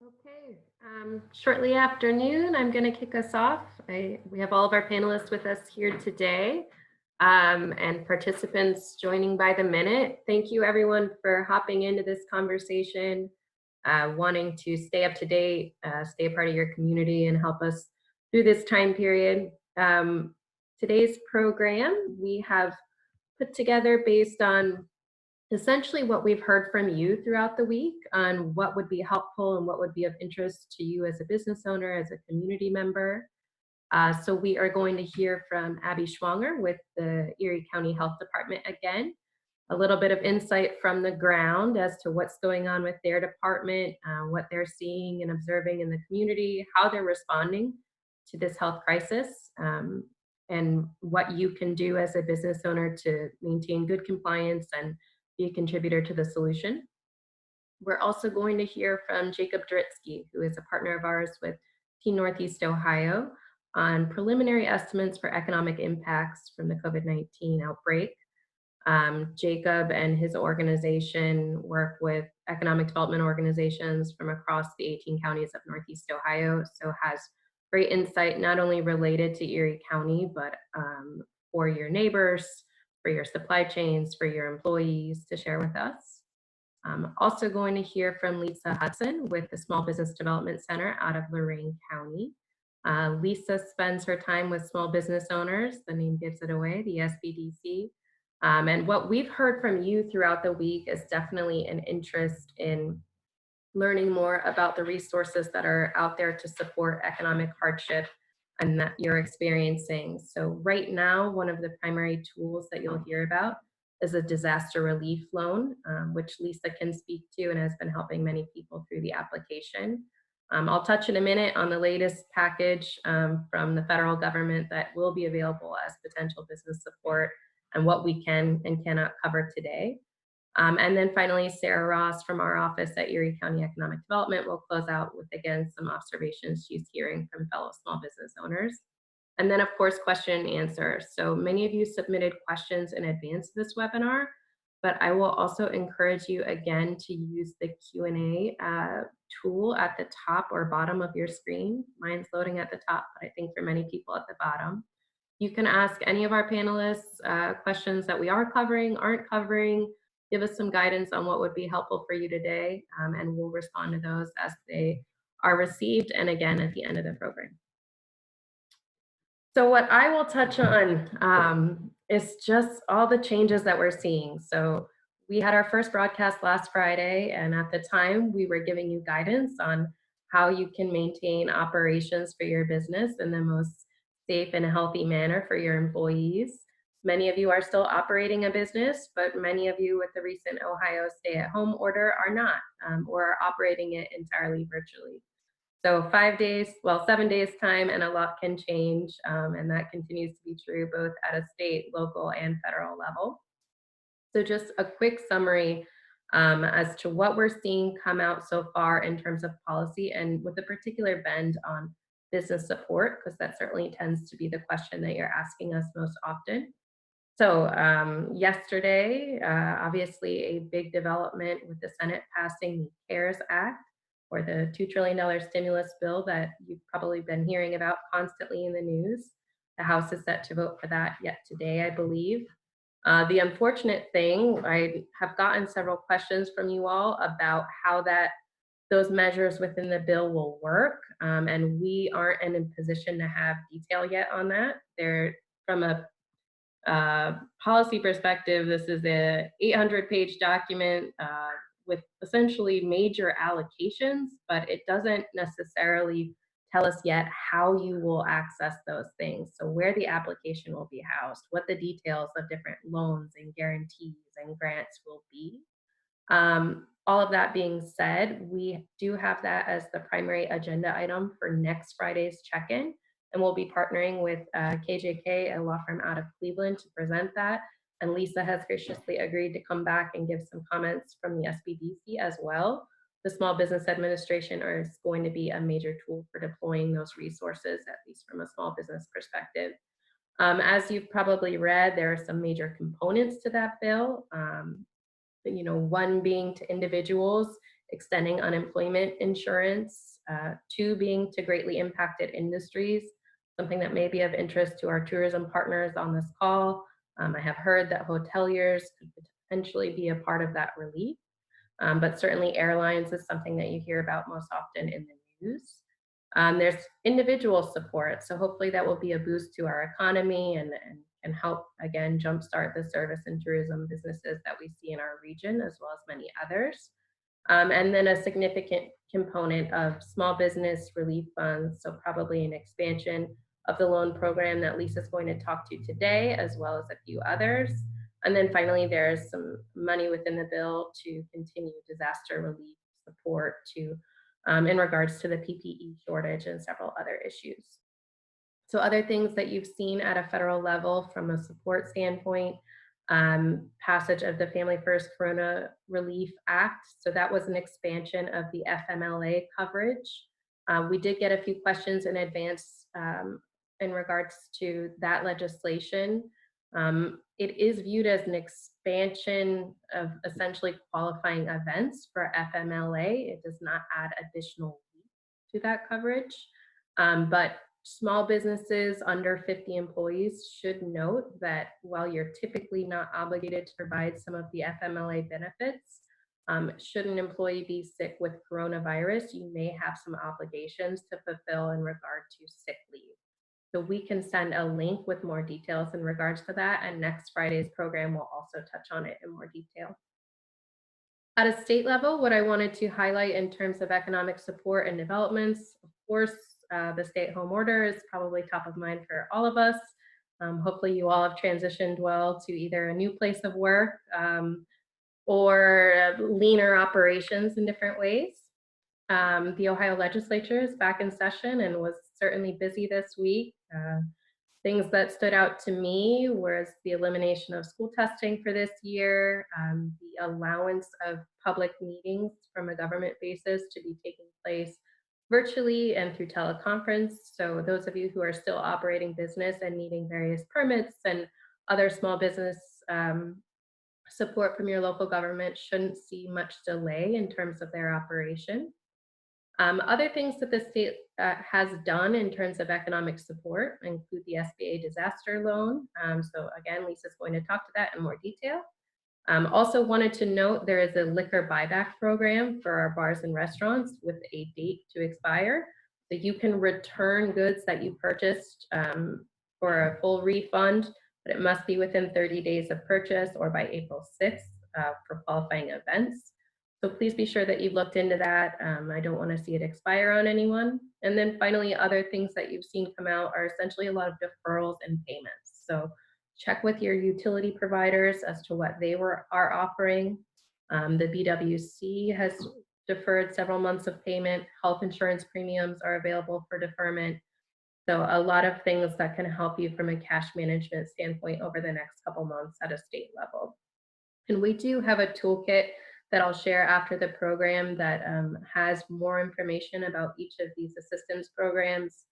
Okay, shortly after noon, I'm going to kick us off. We have all of our panelists with us here today and participants joining by the minute. Thank you everyone for hopping into this conversation, wanting to stay up to date, stay a part of your community and help us through this time period. Today's program we have put together based on essentially what we've heard from you throughout the week on what would be helpful and what would be of interest to you as a business owner, as a community member. So we are going to hear from Abby Schwanger with the Erie County Health Department again, a little bit of insight from the ground as to what's going on with their department, what they're seeing and observing in the community, how they're responding to this health crisis, and what you can do as a business owner to maintain good compliance and be a contributor to the solution. We're also going to hear from Jacob Dritsky, who is a partner of ours with Team Northeast Ohio, on preliminary estimates for economic impacts from the COVID-19 outbreak. Jacob and his organization work with economic development organizations from across the 18 counties of Northeast Ohio, so has great insight not only related to Erie County, but for your neighbors, for your supply chains, for your employees to share with us. Also going to hear from Lisa Hudson with the Small Business Development Center out of Lorain County. Lisa spends her time with small business owners, the name gives it away, the SBDC. And what we've heard from you throughout the week is definitely an interest in learning more about the resources that are out there to support economic hardship and that you're experiencing. So right now, one of the primary tools that you'll hear about is a disaster relief loan, which Lisa can speak to and has been helping many people through the application. I'll touch in a minute on the latest package from the federal government that will be available as potential business support and what we can and cannot cover today. And then finally, Sarah Ross from our office at Erie County Economic Development will close out with, again, some observations she's hearing from fellow small business owners. And then, of course, question and answer. So many of you submitted questions in advance of this webinar, but I will also encourage you again to use the Q&A tool at the top or bottom of your screen. Mine's loading at the top, but I think for many people at the bottom. You can ask any of our panelists questions that we are covering, aren't covering, give us some guidance on what would be helpful for you today, and we'll respond to those as they are received and again at the end of the program. So what I will touch on is just all the changes that we're seeing. So we had our first broadcast last Friday, and at the time we were giving you guidance on how you can maintain operations for your business in the most safe and healthy manner for your employees. Many of you are still operating a business, but many of you with the recent Ohio stay-at-home order are not, or are operating it entirely virtually. So 5 days, well, 7 days time, and a lot can change, and that continues to be true both at a state, local, and federal level. So just a quick summary as to what we're seeing come out so far in terms of policy, and with a particular bend on business support, because that certainly tends to be the question that you're asking us most often. So yesterday, obviously a big development with the Senate passing the CARES Act, or the $2 trillion stimulus bill that you've probably been hearing about constantly in the news. The House is set to vote for that yet today, I believe. The unfortunate thing, I have gotten several questions from you all about how those measures within the bill will work, and we aren't in a position to have detail yet on that. From a policy perspective, this is a 800-page document with essentially major allocations, but it doesn't necessarily tell us yet how you will access those things. So where the application will be housed, what the details of different loans and guarantees and grants will be. All of that being said, we do have that as the primary agenda item for next Friday's check-in, and we'll be partnering with KJK, a law firm out of Cleveland, to present that. And Lisa has graciously agreed to come back and give some comments from the SBDC as well. The Small Business Administration is going to be a major tool for deploying those resources, at least from a small business perspective. As you've probably read, there are some major components to that bill. One being to individuals extending unemployment insurance, two being to greatly impacted industries, something that may be of interest to our tourism partners on this call. I have heard that hoteliers could potentially be a part of that relief, but certainly airlines is something that you hear about most often in the news. There's individual support, so hopefully that will be a boost to our economy and help, again, jumpstart the service and tourism businesses that we see in our region, as well as many others. And then a significant component of small business relief funds, so probably an expansion of the loan program that Lisa's going to talk to today, as well as a few others. And then finally, there's some money within the bill to continue disaster relief support in regards to the PPE shortage and several other issues. So other things that you've seen at a federal level from a support standpoint, passage of the Family First Corona Relief Act. So that was an expansion of the FMLA coverage. We did get a few questions in advance in regards to that legislation. It is viewed as an expansion of essentially qualifying events for FMLA. It does not add additional to that coverage, but small businesses under 50 employees should note that while you're typically not obligated to provide some of the FMLA benefits, should an employee be sick with coronavirus, you may have some obligations to fulfill in regard to sick leave. So we can send a link with more details in regards to that, and next Friday's program will also touch on it in more detail. At a state level, what I wanted to highlight in terms of economic support and developments, of course, the stay-at-home order is probably top of mind for all of us. Hopefully you all have transitioned well to either a new place of work or leaner operations in different ways. The Ohio legislature is back in session and was certainly busy this week. Things that stood out to me was the elimination of school testing for this year, the allowance of public meetings from a government basis to be taking place virtually and through teleconference. So those of you who are still operating business and needing various permits and other small business support from your local government shouldn't see much delay in terms of their operation. Other things that the state has done in terms of economic support include the SBA disaster loan. So again, Lisa's going to talk to that in more detail. Also wanted to note there is a liquor buyback program for our bars and restaurants with a date to expire. So you can return goods that you purchased for a full refund, but it must be within 30 days of purchase or by April 6th for qualifying events. So please be sure that you've looked into that. I don't want to see it expire on anyone. And then finally, other things that you've seen come out are essentially a lot of deferrals and payments. So check with your utility providers as to what they are offering. The BWC has deferred several months of payment. Health insurance premiums are available for deferment. So a lot of things that can help you from a cash management standpoint over the next couple months at a state level. And we do have a toolkit that I'll share after the program that has more information about each of these assistance programs.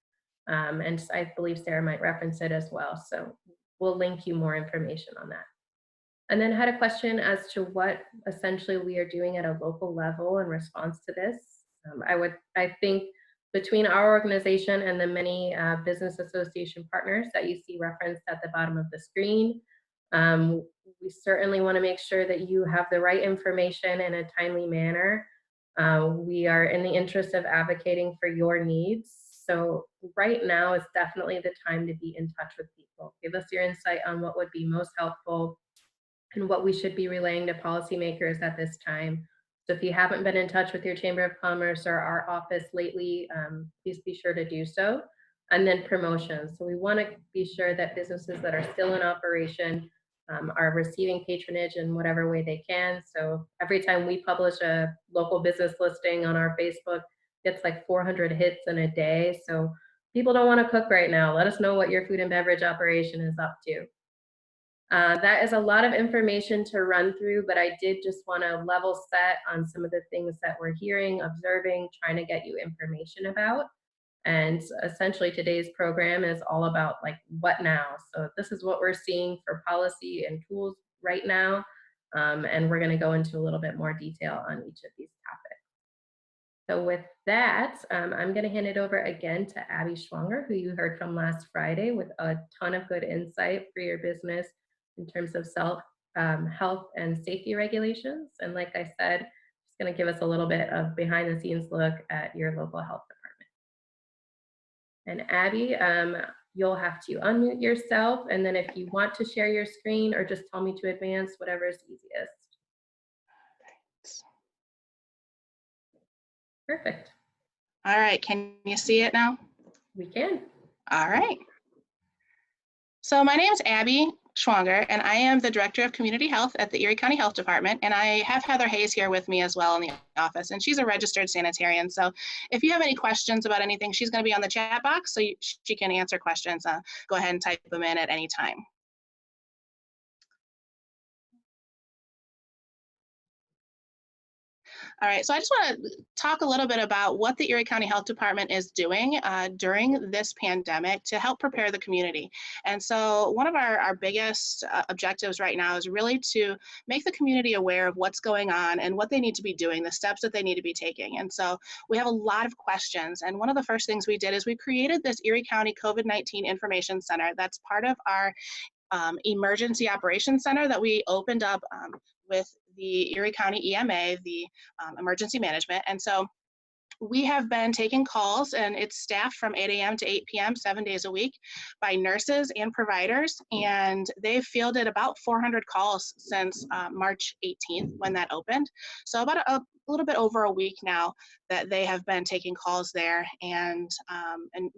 And I believe Sarah might reference it as well. So we'll link you more information on that. And then I had a question as to what essentially we are doing at a local level in response to this. I think between our organization and the many business association partners that you see referenced at the bottom of the screen, we certainly want to make sure that you have the right information in a timely manner. We are in the interest of advocating for your needs. So right now is definitely the time to be in touch with people. Give us your insight on what would be most helpful and what we should be relaying to policymakers at this time. So if you haven't been in touch with your Chamber of Commerce or our office lately, please be sure to do so. And then promotions. So we want to be sure that businesses that are still in operation are receiving patronage in whatever way they can. So every time we publish a local business listing on our Facebook, it's like 400 hits in a day. So people don't want to cook right now. Let us know what your food and beverage operation is up to. That is a lot of information to run through, but I did just want to level set on some of the things that we're hearing, observing, trying to get you information about. And essentially today's program is all about like what now. So this is what we're seeing for policy and tools right now. And we're going to go into a little bit more detail on each of these topics. So with that, I'm going to hand it over again to Abby Schwanger, who you heard from last Friday with a ton of good insight for your business in terms of health and safety regulations. And like I said, she's going to give us a little bit of behind the scenes look at your local health department. And Abby, you'll have to unmute yourself. And then if you want to share your screen or just tell me to advance, whatever is easiest. Perfect. All right, can you see it now? We can. All right. So my name is Abby Schwanger, and I am the Director of Community Health at the Erie County Health Department, and I have Heather Hayes here with me as well in the office, and she's a registered sanitarian. So if you have any questions about anything, she's going to be on the chat box, so she can answer questions. Go ahead and type them in at any time. All right, so I just want to talk a little bit about what the Erie County Health Department is doing during this pandemic to help prepare the community. And so one of our biggest objectives right now is really to make the community aware of what's going on and what they need to be doing, the steps that they need to be taking. And so we have a lot of questions. And one of the first things we did is we created this Erie County COVID-19 Information Center that's part of our emergency operations center that we opened up with the Erie County EMA, the emergency management. And so we have been taking calls, and it's staffed from 8 a.m. to 8 p.m. 7 days a week by nurses and providers, and they've fielded about 400 calls since March 18th when that opened. So about a little bit over a week now that they have been taking calls there and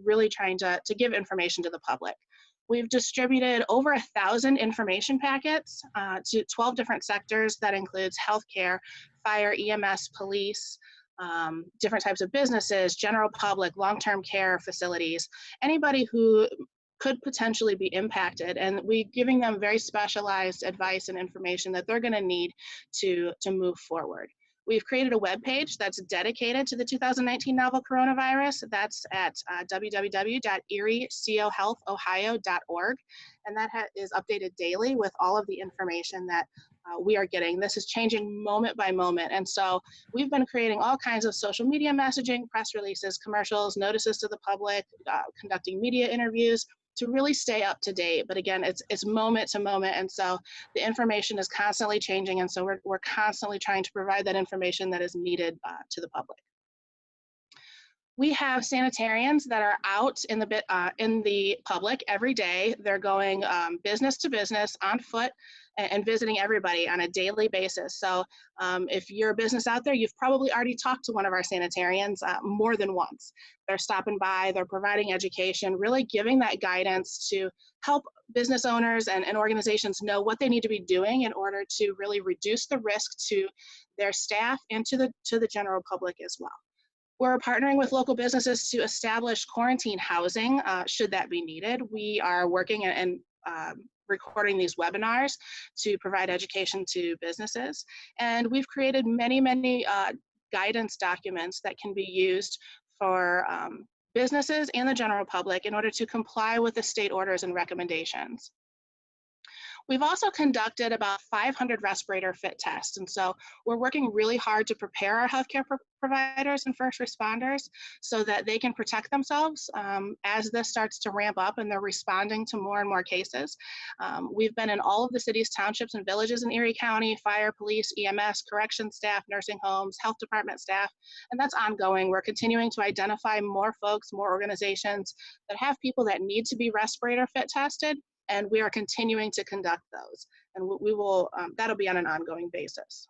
really trying to give information to the public. We've distributed over 1,000 information packets to 12 different sectors. That includes healthcare, fire, EMS, police, different types of businesses, general public, long-term care facilities, anybody who could potentially be impacted. And we're giving them very specialized advice and information that they're going to need to move forward. We've created a web page that's dedicated to the 2019 novel coronavirus. That's at www.eriecohealthohio.org. And that is updated daily with all of the information that we are getting. This is changing moment by moment. And so we've been creating all kinds of social media messaging, press releases, commercials, notices to the public, conducting media interviews to really stay up to date. But again, it's moment to moment. And so the information is constantly changing. And so we're constantly trying to provide that information that is needed to the public. We have sanitarians that are out in the public every day. They're going business to business on foot and visiting everybody on a daily basis. So if you're a business out there, you've probably already talked to one of our sanitarians more than once. They're stopping by, they're providing education, really giving that guidance to help business owners and organizations know what they need to be doing in order to really reduce the risk to their staff and to the general public as well. We're partnering with local businesses to establish quarantine housing should that be needed. We are working and recording these webinars to provide education to businesses. And we've created many guidance documents that can be used for businesses and the general public in order to comply with the state orders and recommendations. We've also conducted about 500 respirator fit tests. And so we're working really hard to prepare our healthcare providers and first responders so that they can protect themselves as this starts to ramp up and they're responding to more and more cases. We've been in all of the cities, townships, and villages in Erie County, fire, police, EMS, corrections staff, nursing homes, health department staff, and that's ongoing. We're continuing to identify more folks, more organizations that have people that need to be respirator fit tested, and we are continuing to conduct those. And we will, that'll be on an ongoing basis.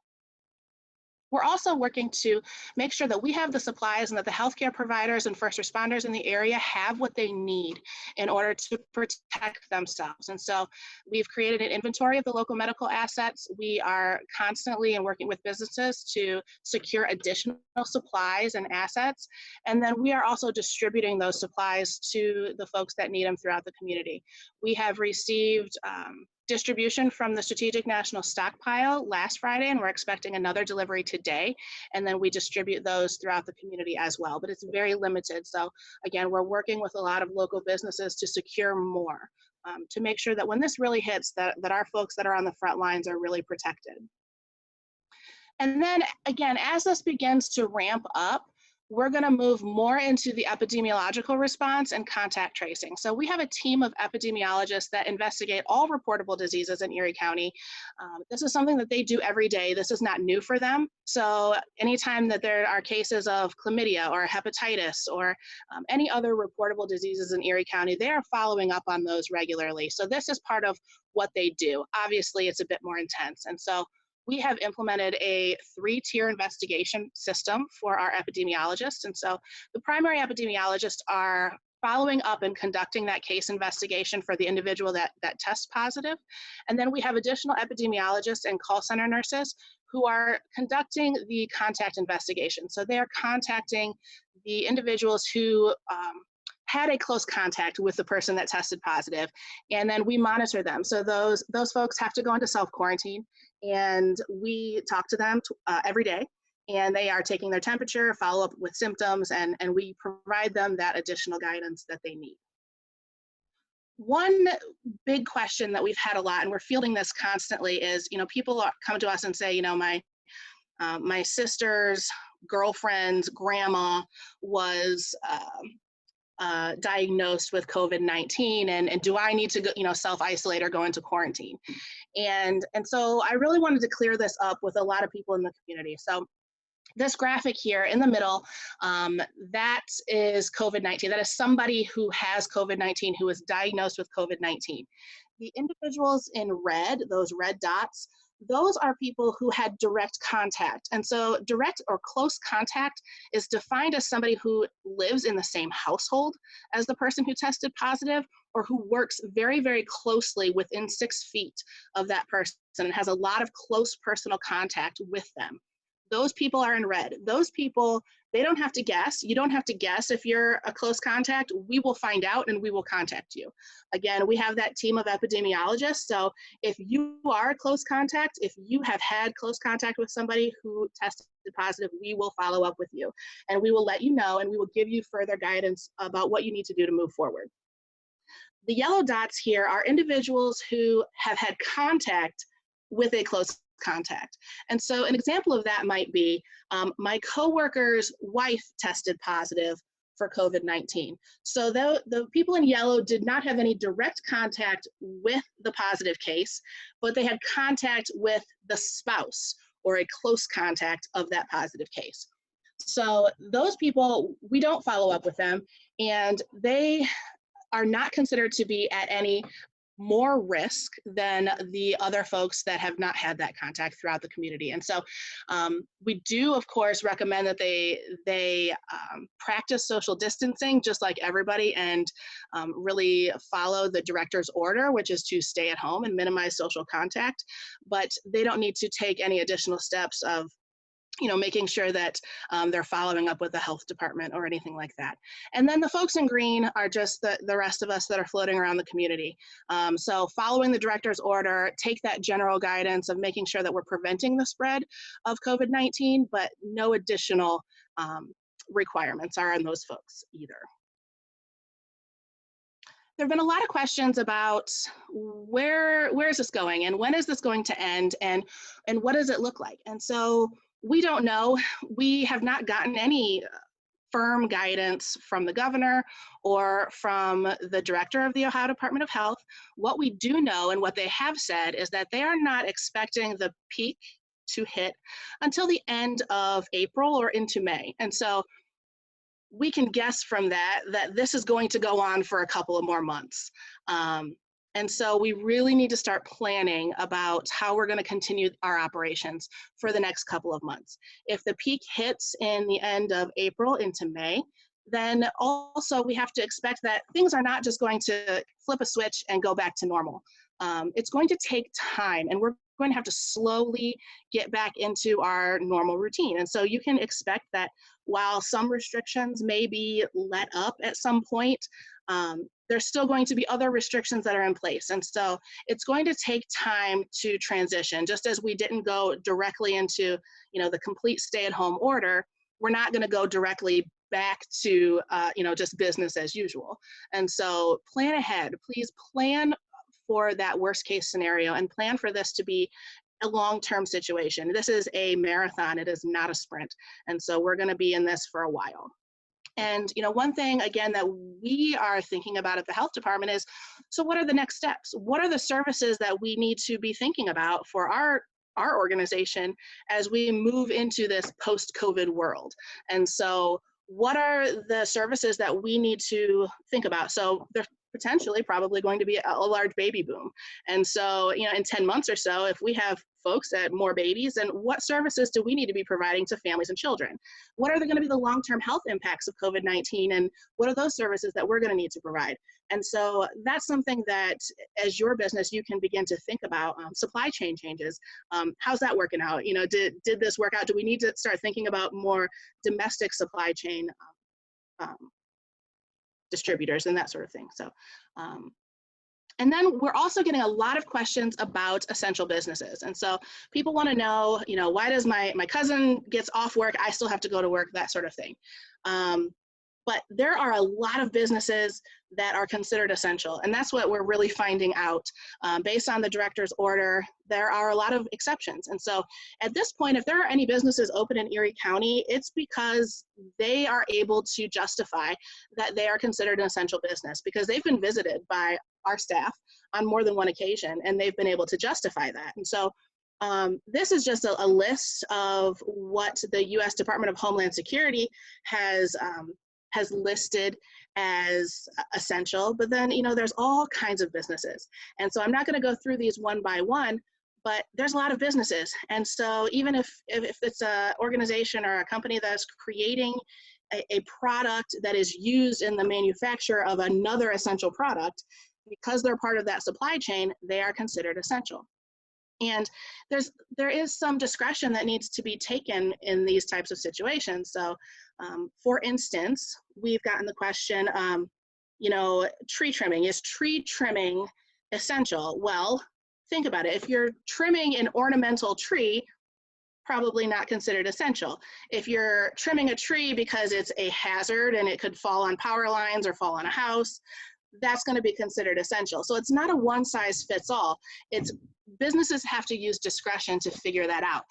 We're also working to make sure that we have the supplies and that the healthcare providers and first responders in the area have what they need in order to protect themselves. And so we've created an inventory of the local medical assets. We are constantly and working with businesses to secure additional supplies and assets. And then we are also distributing those supplies to the folks that need them throughout the community. We have received distribution from the Strategic National Stockpile last Friday, and we're expecting another delivery today. And then we distribute those throughout the community as well, but it's very limited. So again, we're working with a lot of local businesses to secure more, to make sure that when this really hits, that our folks that are on the front lines are really protected. And then again, as this begins to ramp up, we're going to move more into the epidemiological response and contact tracing. So we have a team of epidemiologists that investigate all reportable diseases in Erie County. This is something that they do every day. This is not new for them. So anytime that there are cases of chlamydia or hepatitis or any other reportable diseases in Erie County, they are following up on those regularly. So this is part of what they do. Obviously, it's a bit more intense. And so we have implemented a 3-tier investigation system for our epidemiologists. And so the primary epidemiologists are following up and conducting that case investigation for the individual that tests positive. And then we have additional epidemiologists and call center nurses who are conducting the contact investigation. So they are contacting the individuals who had a close contact with the person that tested positive, and then we monitor them. So those folks have to go into self-quarantine, and we talk to them every day, and they are taking their temperature, follow up with symptoms, and we provide them that additional guidance that they need. One big question that we've had a lot, and we're fielding this constantly, is, people come to us and say, my sister's girlfriend's grandma was diagnosed with COVID-19, and do I need to go, self-isolate or go into quarantine? And so I really wanted to clear this up with a lot of people in the community. So this graphic here in the middle, that is COVID-19. That is somebody who has COVID-19, who is diagnosed with COVID-19. The individuals in red, those red dots, those are people who had direct contact. And so direct or close contact is defined as somebody who lives in the same household as the person who tested positive, or who works very, very closely within 6 feet of that person and has a lot of close personal contact with them. Those people are in red. Those people, they don't have to guess. You don't have to guess if you're a close contact. We will find out and we will contact you. Again, we have that team of epidemiologists. So if you are a close contact, if you have had close contact with somebody who tested positive, we will follow up with you, and we will let you know, and we will give you further guidance about what you need to do to move forward. The yellow dots here are individuals who have had contact with a close contact. And so an example of that might be my coworker's wife tested positive for COVID-19. So the people in yellow did not have any direct contact with the positive case, but they had contact with the spouse or a close contact of that positive case. So those people, we don't follow up with them, and they are not considered to be at any more risk than the other folks that have not had that contact throughout the community. And so we do, of course, recommend that they practice social distancing just like everybody, and really follow the director's order, which is to stay at home and minimize social contact. But they don't need to take any additional steps of making sure that they're following up with the health department or anything like that. And then the folks in green are just the rest of us that are floating around the community. So following the director's order, take that general guidance of making sure that we're preventing the spread of COVID-19, but no additional requirements are on those folks either. There have been a lot of questions about where is this going, and when is this going to end, and what does it look like? And so we don't know. We have not gotten any firm guidance from the governor or from the director of the Ohio Department of Health. What we do know, and what they have said, is that they are not expecting the peak to hit until the end of April or into May. And so we can guess from that this is going to go on for a couple of more months. And so we really need to start planning about how we're going to continue our operations for the next couple of months. If the peak hits in the end of April into May, then also we have to expect that things are not just going to flip a switch and go back to normal. It's going to take time, and we're going to have to slowly get back into our normal routine. And so you can expect that while some restrictions may be let up at some point, there's still going to be other restrictions that are in place. And so it's going to take time to transition. Just as we didn't go directly into the complete stay-at-home order, we're not going to go directly back to just business as usual. And so plan ahead. Please plan for that worst case scenario, and plan for this to be a long-term situation. This is a marathon, it is not a sprint. And so we're going to be in this for a while. And one thing again that we are thinking about at the health department is, so what are the next steps? What are the services that we need to be thinking about for our organization as we move into this post-COVID world? And so what are the services that we need to think about? So there's potentially probably going to be a large baby boom. And so, in 10 months or so, if we have folks at more babies, then what services do we need to be providing to families and children? What are going to be the long-term health impacts of COVID-19? And what are those services that we're going to need to provide? And so that's something that as your business, you can begin to think about. Supply chain changes. How's that working out? Did this work out? Do we need to start thinking about more domestic supply chain distributors and that sort of thing? So, and then we're also getting a lot of questions about essential businesses. And so people want to know, why does my cousin gets off work, I still have to go to work, that sort of thing. But there are a lot of businesses that are considered essential. And that's what we're really finding out. Based on the director's order, there are a lot of exceptions. And so at this point, if there are any businesses open in Erie County, it's because they are able to justify that they are considered an essential business because they've been visited by our staff on more than one occasion, and they've been able to justify that. And so this is just a list of what the U.S. Department of Homeland Security has listed as essential, but then, there's all kinds of businesses. And so I'm not going to go through these one by one, but there's a lot of businesses. And so even if it's an organization or a company that's creating a product that is used in the manufacture of another essential product, because they're part of that supply chain, they are considered essential. And there is some discretion that needs to be taken in these types of situations. So for instance, we've gotten the question, tree trimming. Is tree trimming essential? Well, think about it. If you're trimming an ornamental tree, probably not considered essential. If you're trimming a tree because it's a hazard and it could fall on power lines or fall on a house, that's going to be considered essential. So it's not a one size fits all. Businesses have to use discretion to figure that out.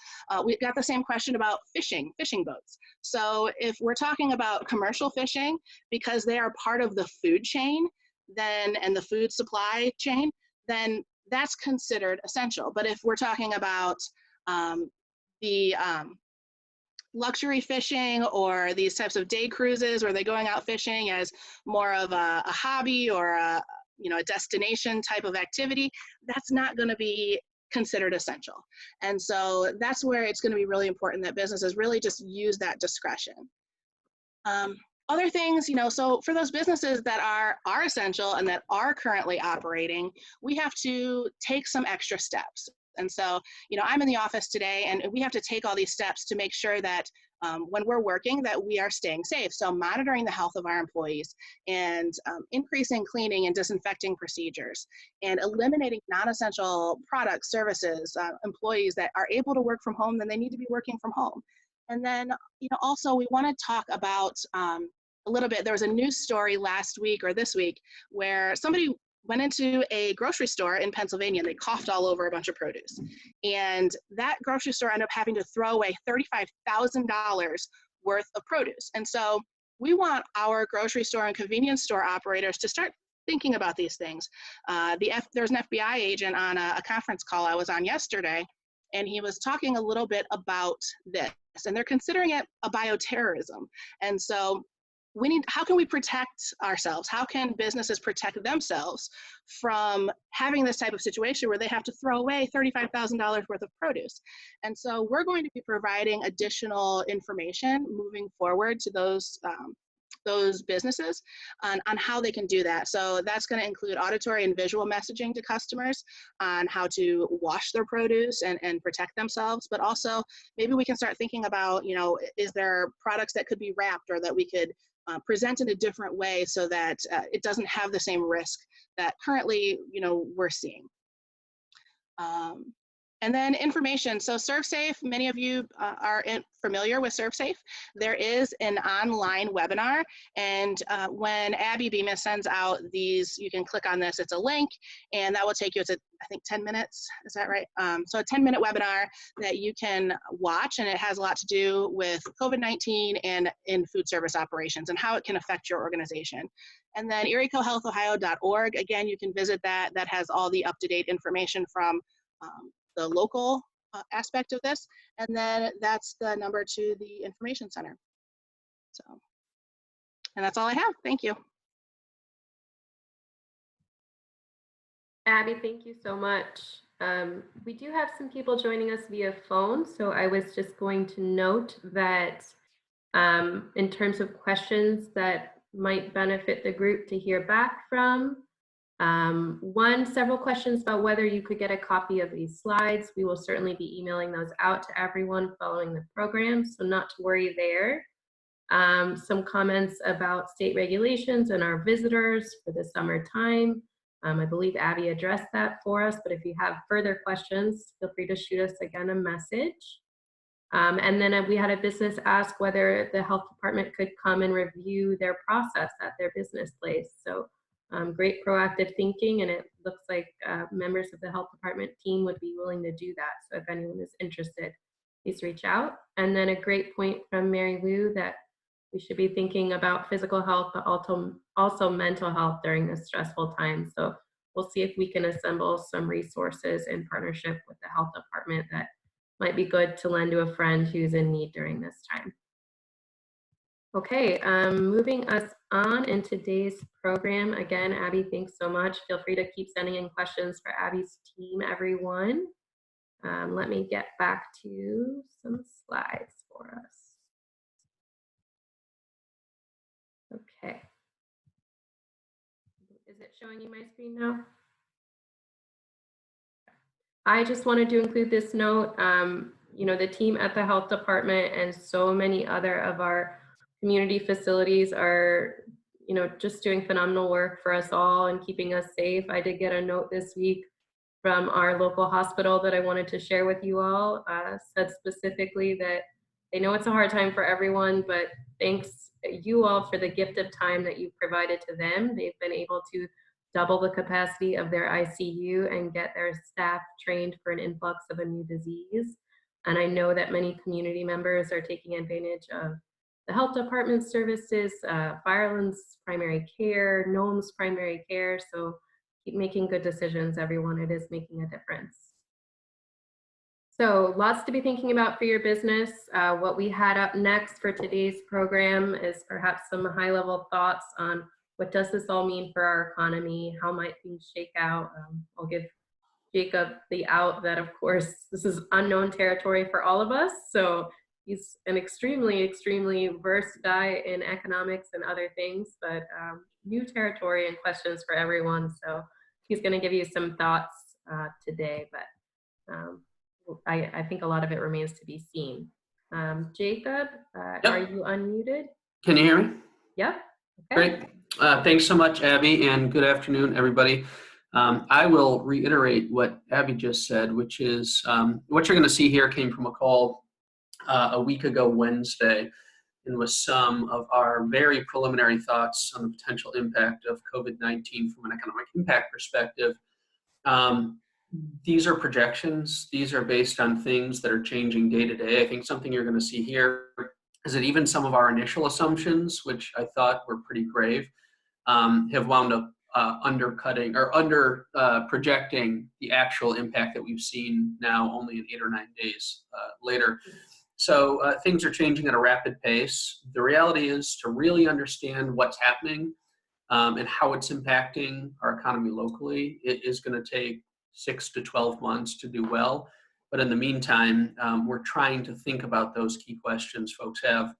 We've got the same question about fishing boats. So if we're talking about commercial fishing, because they are part of the food chain and the food supply chain, then that's considered essential. But if we're talking about the luxury fishing or these types of day cruises where they're going out fishing as more of a hobby or a destination type of activity, that's not going to be considered essential. And so that's where it's going to be really important that businesses really just use that discretion. Other things, so for those businesses that are essential and that are currently operating, we have to take some extra steps. And so, I'm in the office today and we have to take all these steps to make sure that when we're working that we are staying safe. So monitoring the health of our employees and increasing cleaning and disinfecting procedures and eliminating non-essential products, services, employees that are able to work from home, then they need to be working from home. And then, also we want to talk about a little bit, there was a news story last week or this week where somebody went into a grocery store in Pennsylvania and they coughed all over a bunch of produce. And that grocery store ended up having to throw away $35,000 worth of produce. And so we want our grocery store and convenience store operators to start thinking about these things. There's an FBI agent on a conference call I was on yesterday, and he was talking a little bit about this. And they're considering it a bioterrorism. And so how can we protect ourselves? How can businesses protect themselves from having this type of situation where they have to throw away $35,000 worth of produce? And so we're going to be providing additional information moving forward to those businesses on how they can do that. So that's going to include auditory and visual messaging to customers on how to wash their produce and protect themselves. But also maybe we can start thinking about, is there products that could be wrapped or that we could present in a different way so that it doesn't have the same risk that currently, we're seeing. And then information. So ServSafe, many of you are familiar with ServSafe. There is an online webinar, and when Abby Bemis sends out these, you can click on this, it's a link, and that will take you, I think 10 minutes, is that right? So a 10-minute webinar that you can watch, and it has a lot to do with COVID-19 and in food service operations and how it can affect your organization. And then eriecohealthohio.org, again, you can visit that. That has all the up-to-date information from the local aspect of this, and then that's the number to the information center. So, and that's all I have. Thank you. Abby, thank you so much. We do have some people joining us via phone, so I was just going to note that in terms of questions that might benefit the group to hear back from, several questions about whether you could get a copy of these slides. We will certainly be emailing those out to everyone following the program, so not to worry there. Some comments about state regulations and our visitors for the summertime. I believe Abby addressed that for us, but if you have further questions, feel free to shoot us again a message. And then we had a business ask whether the health department could come and review their process at their business place. So great proactive thinking, and it looks like members of the health department team would be willing to do that. So if anyone is interested, please reach out. And then a great point from Mary Lou that we should be thinking about physical health, but also mental health during this stressful time. So we'll see if we can assemble some resources in partnership with the health department that might be good to lend to a friend who's in need during this time. Okay, moving us on in today's program. Again, Abby, thanks so much. Feel free to keep sending in questions for Abby's team, everyone. Let me get back to some slides for us. Okay. Is it showing you my screen now? I just wanted to include this note. You know, the team at the health department and so many other of our community facilities are, you know, just doing phenomenal work for us all and keeping us safe. I did get a note this week from our local hospital that I wanted to share with you all. Said specifically that they know it's a hard time for everyone, but thanks you all for the gift of time that you've provided to them. They've been able to double the capacity of their ICU and get their staff trained for an influx of a new disease. And I know that many community members are taking advantage of the health department services, Firelands primary care, Gnome's primary care. So keep making good decisions, everyone. It is making a difference. So lots to be thinking about for your business. What we had up next for today's program is perhaps some high-level thoughts on what does this all mean for our economy? How might things shake out? I'll give Jacob the out that, of course, this is unknown territory for all of us. So he's an extremely, extremely versed guy in economics and other things, but new territory and questions for everyone. So he's going to give you some thoughts today, but I think a lot of it remains to be seen. Jacob, Yep. Are you unmuted? Can you hear me? Yep. Okay. Great. Thanks so much, Abby, and good afternoon, everybody. I will reiterate what Abby just said, which is what you're going to see here came from a call a week ago Wednesday, and was some of our very preliminary thoughts on the potential impact of COVID-19 from an economic impact perspective. These are projections. These are based on things that are changing day to day. I think something you're going to see here is that even some of our initial assumptions, which I thought were pretty grave, have wound up undercutting or under projecting the actual impact that we've seen now only in 8 or 9 days later. So things are changing at a rapid pace. The reality is to really understand what's happening and how it's impacting our economy locally, it is going to take 6 to 12 months to do well. But in the meantime, we're trying to think about those key questions folks have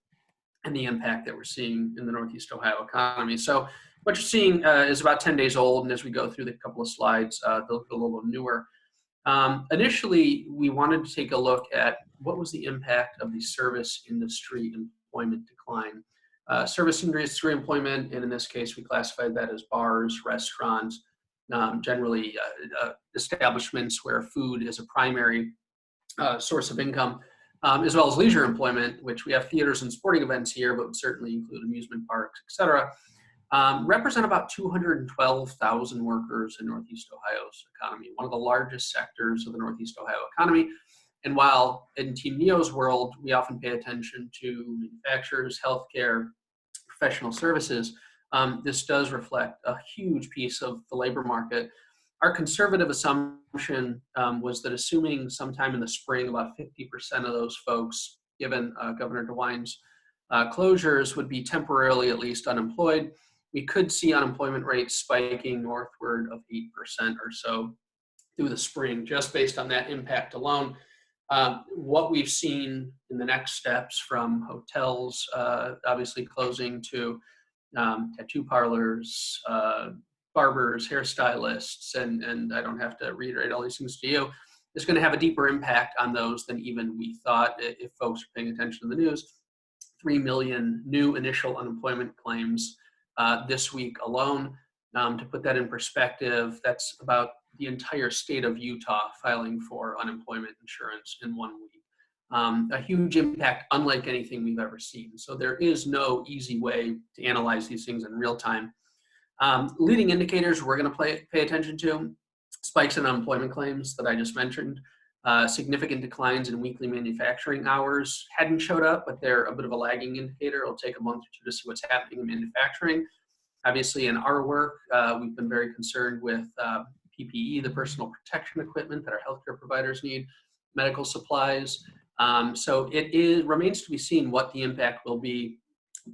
and the impact that we're seeing in the Northeast Ohio economy. So what you're seeing is about 10 days old, and as we go through the couple of slides, they'll look a little newer. Initially, we wanted to take a look at what was the impact of the service industry employment decline. Service industry employment, and in this case, we classified that as bars, restaurants, generally establishments where food is a primary source of income, as well as leisure employment, which we have theaters and sporting events here, but would certainly include amusement parks, et cetera, represent about 212,000 workers in Northeast Ohio's economy, one of the largest sectors of the Northeast Ohio economy. And while in Team Neo's world, we often pay attention to manufacturers, healthcare, professional services, this does reflect a huge piece of the labor market. Our conservative assumption was that assuming sometime in the spring, about 50% of those folks, given Governor DeWine's closures, would be temporarily at least unemployed. We could see unemployment rates spiking northward of 8% or so through the spring, just based on that impact alone. What we've seen in the next steps, from hotels obviously closing to tattoo parlors, barbers, hairstylists, and I don't have to reiterate all these things to you, is going to have a deeper impact on those than even we thought. If folks are paying attention to the news, 3 million new initial unemployment claims this week alone. To put that in perspective, that's about the entire state of Utah filing for unemployment insurance in 1 week. A huge impact, unlike anything we've ever seen. So there is no easy way to analyze these things in real time. Leading indicators we're going to pay attention to: spikes in unemployment claims that I just mentioned, significant declines in weekly manufacturing hours hadn't showed up, but they're a bit of a lagging indicator. It'll take a month or two to see what's happening in manufacturing. Obviously, in our work, we've been very concerned with PPE, the personal protection equipment that our healthcare providers need, medical supplies. So remains to be seen what the impact will be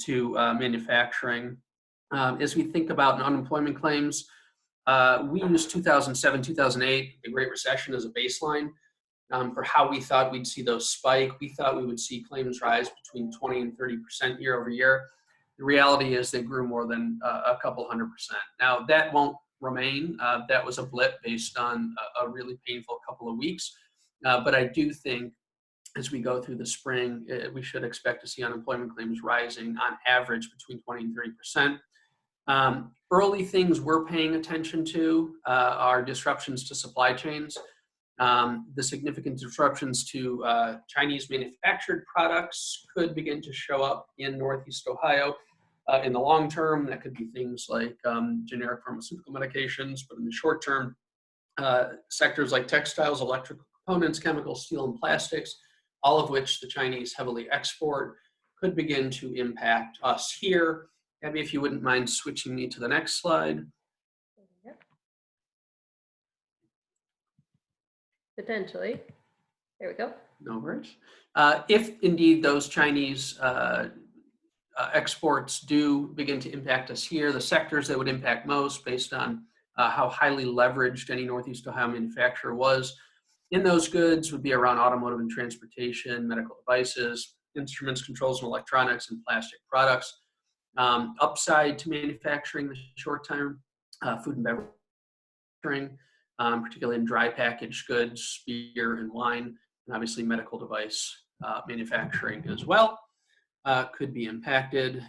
to manufacturing. As we think about unemployment claims, we used 2007, 2008, the Great Recession, as a baseline for how we thought we'd see those spike. We thought we would see claims rise between 20 and 30% year over year. The reality is they grew more than a couple 100%. Now, that won't remain. That was a blip based on a really painful couple of weeks. But I do think as we go through the spring, we should expect to see unemployment claims rising on average between 20 and 30%. Early things we're paying attention to are disruptions to supply chains. The significant disruptions to Chinese manufactured products could begin to show up in Northeast Ohio. In the long term, that could be things like generic pharmaceutical medications, but in the short term, sectors like textiles, electrical components, chemicals, steel, and plastics, all of which the Chinese heavily export, could begin to impact us here. Abby, if you wouldn't mind switching me to the next slide. Potentially. There we go. No worries. If indeed those Chinese exports do begin to impact us here, the sectors that would impact most, based on how highly leveraged any Northeast Ohio manufacturer was in those goods, would be around automotive and transportation, medical devices, instruments, controls, and electronics, and plastic products. Upside to manufacturing the short term, food and beverage, particularly in dry packaged goods, beer and wine, and obviously medical device manufacturing as well could be impacted.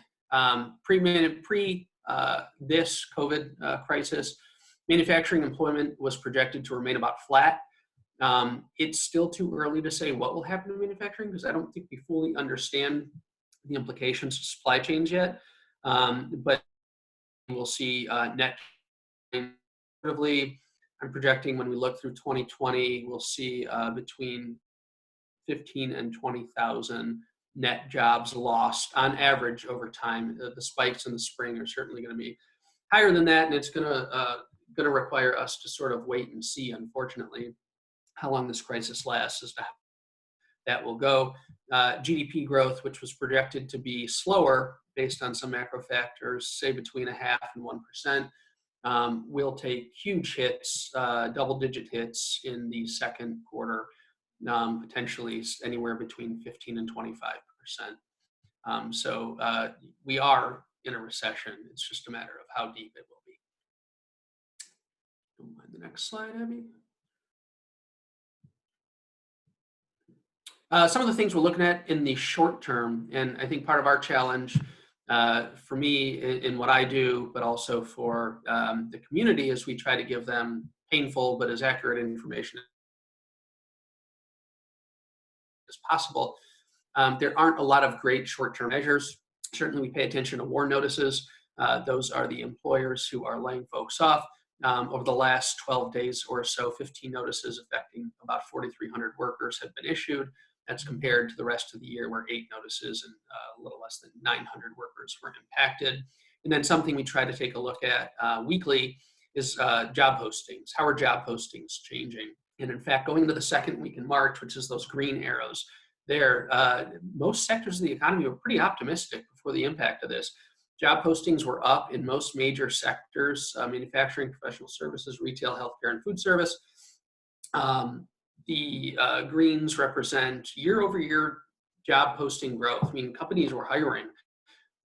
This COVID crisis, manufacturing employment was projected to remain about flat. It's still too early to say what will happen to manufacturing, because I don't think we fully understand the implications of supply chains yet. But we'll see net. I'm projecting when we look through 2020, we'll see between 15 and 20,000 net jobs lost on average over time. The spikes in the spring are certainly going to be higher than that, and it's going to require us to sort of wait and see, unfortunately, how long this crisis lasts as to how that will go. GDP growth, which was projected to be slower based on some macro factors, say between 0.5% and 1%, will take huge hits, double-digit hits in the second quarter, potentially anywhere between 15 and 25%. So we are in a recession. It's just a matter of how deep it will be. Don't mind the next slide, Abby. Some of the things we're looking at in the short term, and I think part of our challenge for me in what I do, but also for the community, is we try to give them painful but as accurate information as possible. There aren't a lot of great short-term measures. Certainly we pay attention to WARN notices. Those are the employers who are laying folks off. Over the last 12 days or so, 15 notices affecting about 4,300 workers have been issued. That's compared to the rest of the year where 8 notices and a little less than 900 workers were impacted. And then something we try to take a look at weekly is job postings. How are job postings changing? And in fact, going into the second week in March, which is those green arrows there, most sectors of the economy were pretty optimistic before the impact of this. Job postings were up in most major sectors, manufacturing, professional services, retail, healthcare, and food service. The greens represent year-over-year job posting growth. I mean, companies were hiring.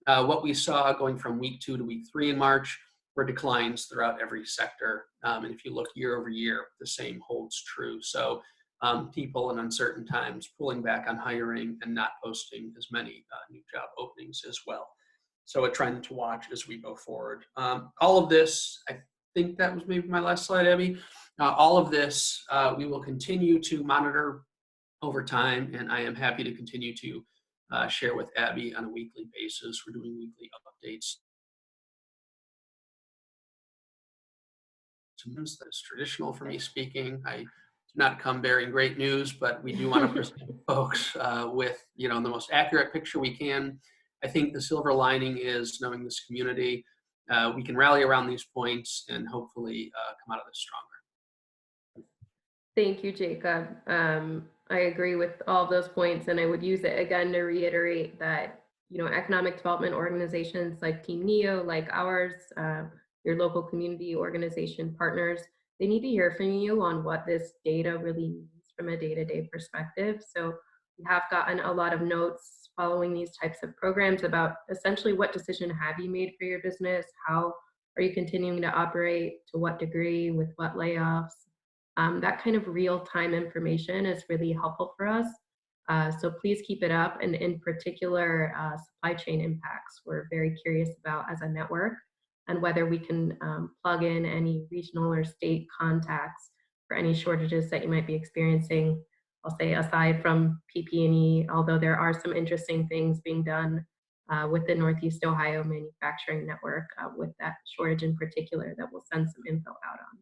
What we saw going from week 2 to week 3 in March were declines throughout every sector. And if you look year over year, the same holds true. So people in uncertain times pulling back on hiring and not posting as many new job openings as well. So a trend to watch as we go forward. All of this, I think that was maybe my last slide, Abby. All of this we will continue to monitor over time, and I am happy to continue to share with Abby on a weekly basis. We're doing weekly updates. That's traditional for me speaking. I do not come bearing great news, but we do want to present folks with the most accurate picture we can. I think the silver lining is knowing this community, we can rally around these points and hopefully come out of this stronger. Thank you, Jacob. I agree with all of those points, and I would use it again to reiterate that economic development organizations like Team NEO, like ours, your local community organization partners, they need to hear from you on what this data really means from a day-to-day perspective. So we have gotten a lot of notes following these types of programs about essentially what decision have you made for your business, how are you continuing to operate, to what degree, with what layoffs. That kind of real-time information is really helpful for us. So please keep it up, and in particular, supply chain impacts. We're very curious about as a network, and whether we can plug in any regional or state contacts for any shortages that you might be experiencing. I'll say aside from PPE, although there are some interesting things being done with the Northeast Ohio manufacturing network with that shortage in particular that we'll send some info out on.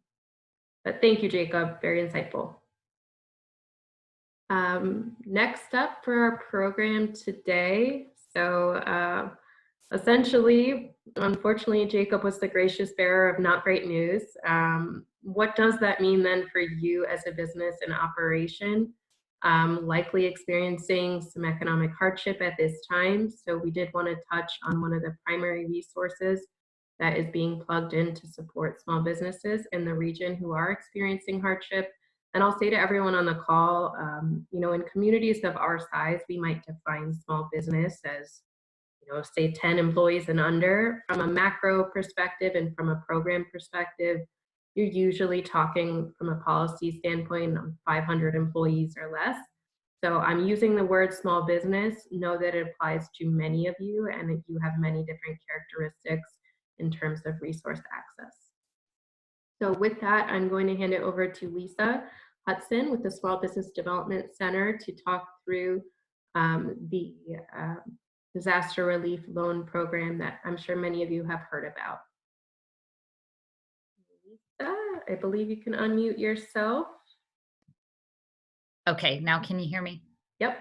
But thank you, Jacob, very insightful. Next up for our program today, so essentially, unfortunately, Jacob was the gracious bearer of not great news. What does that mean then for you as a business and operation? Likely experiencing some economic hardship at this time. So we did want to touch on one of the primary resources that is being plugged in to support small businesses in the region who are experiencing hardship. And I'll say to everyone on the call, in communities of our size, we might define small business as say 10 employees and under. From a macro perspective and from a program perspective, you're usually talking from a policy standpoint of 500 employees or less. So I'm using the word small business. Know that it applies to many of you, and that you have many different characteristics in terms of resource access. So with that, I'm going to hand it over to Lisa Hudson with the Small Business Development Center to talk through the disaster relief loan program that I'm sure many of you have heard about. Lisa, I believe you can unmute yourself. Okay, now can you hear me? Yep.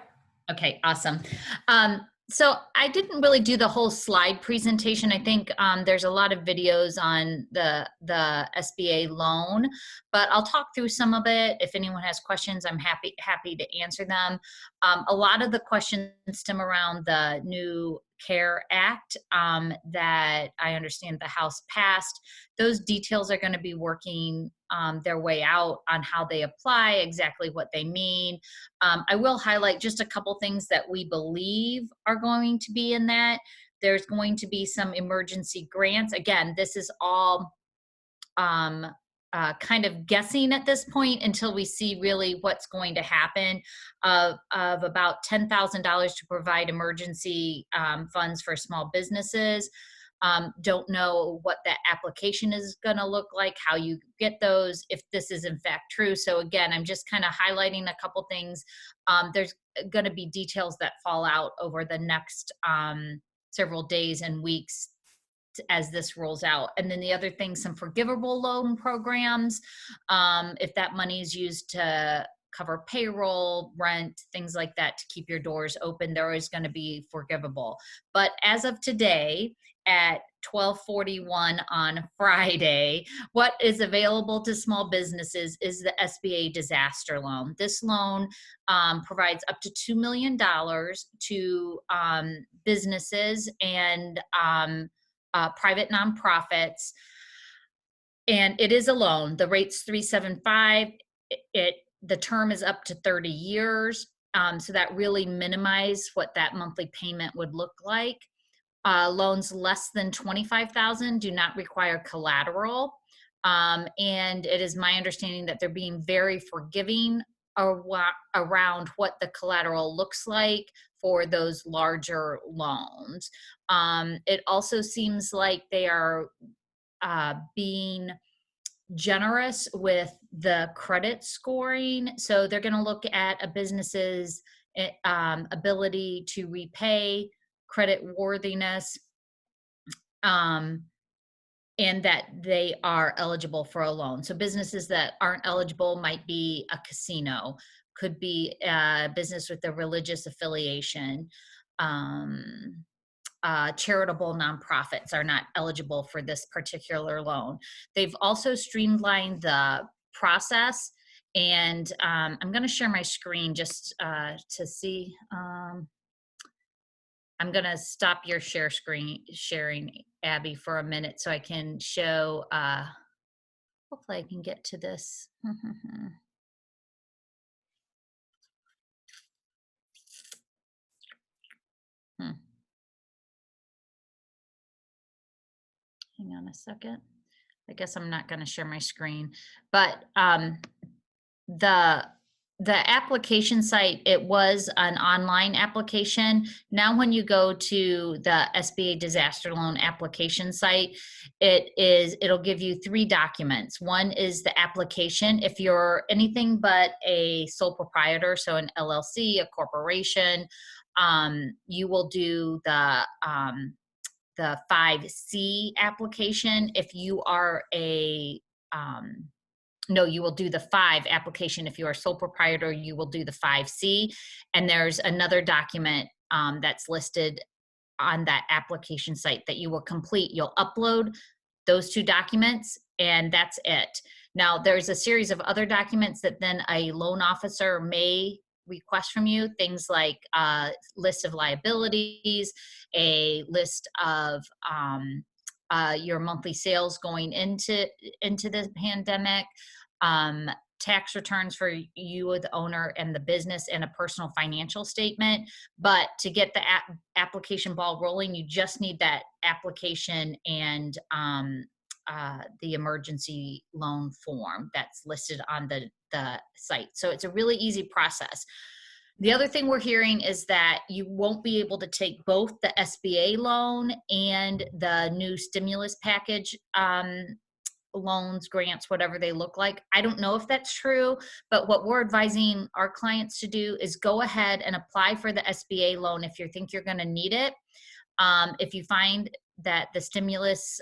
Okay, awesome. So I didn't really do the whole slide presentation. I think there's a lot of videos on the SBA loan, but I'll talk through some of it. If anyone has questions, I'm happy to answer them. A lot of the questions stem around the new CARE Act that I understand the House passed. Those details are going to be working their way out on how they apply, exactly what they mean. I will highlight just a couple things that we believe are going to be in that. There's going to be some emergency grants. Again, this is all kind of guessing at this point until we see really what's going to happen, of about $10,000 to provide emergency funds for small businesses. Don't know what that application is going to look like, how you get those, if this is in fact true. So again, I'm just kind of highlighting a couple things. There's going to be details that fall out over the next several days and weeks as this rolls out. And then the other thing, some forgivable loan programs. If that money is used to cover payroll, rent, things like that, to keep your doors open, there is going to be forgivable. But as of today, at 12:41 on Friday, what is available to small businesses is the SBA disaster loan. This loan provides up to $2 million to businesses and private nonprofits. And it is a loan. The rate's 3.75. The term is up to 30 years. So that really minimizes what that monthly payment would look like. Loans less than $25,000 do not require collateral. And it is my understanding that they're being very forgiving around what the collateral looks like for those larger loans. It also seems like they are being generous with the credit scoring. So they're going to look at a business's ability to repay, credit worthiness, and that they are eligible for a loan. So businesses that aren't eligible might be a casino, could be a business with a religious affiliation. Charitable nonprofits are not eligible for this particular loan. They've also streamlined the process, and I'm going to share my screen just to see. I'm going to stop your sharing, Abby, for a minute so I can show. Hopefully, I can get to this. Hang on a second. I guess I'm not going to share my screen, but the application site, it was an online application. Now, when you go to the SBA disaster loan application site, it'll give you 3 documents. One is the application. If you're anything but a sole proprietor, so an LLC, a corporation, you will do the 5C application. If you are you will do the 5 application. If you are sole proprietor, you will do the 5C. And there's another document that's listed on that application site that you will complete. You'll upload those 2 documents, and that's it. Now, there's a series of other documents that then a loan officer may request from you, things like a list of liabilities, a list of your monthly sales going into the pandemic, tax returns for you, the owner, and the business, and a personal financial statement. But to get the application ball rolling, you just need that application and the emergency loan form that's listed on the site. So it's a really easy process. The other thing we're hearing is that you won't be able to take both the SBA loan and the new stimulus package loans, grants, whatever they look like. I don't know if that's true, but what we're advising our clients to do is go ahead and apply for the SBA loan if you think you're going to need it. If you find that the stimulus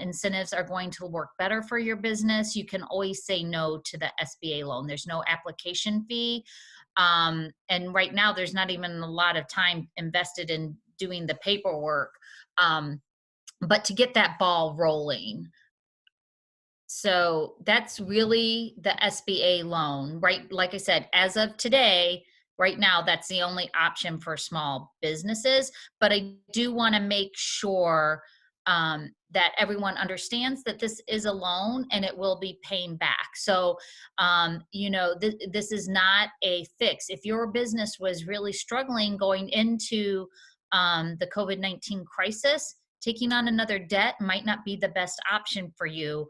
incentives are going to work better for your business, you can always say no to the SBA loan. There's no application fee. And right now, there's not even a lot of time invested in doing the paperwork, but to get that ball rolling. So that's really the SBA loan, right? Like I said, as of today, right now, that's the only option for small businesses. But I do want to make sure that everyone understands that this is a loan and it will be paying back. So, this is not a fix. If your business was really struggling going into the COVID-19 crisis, taking on another debt might not be the best option for you.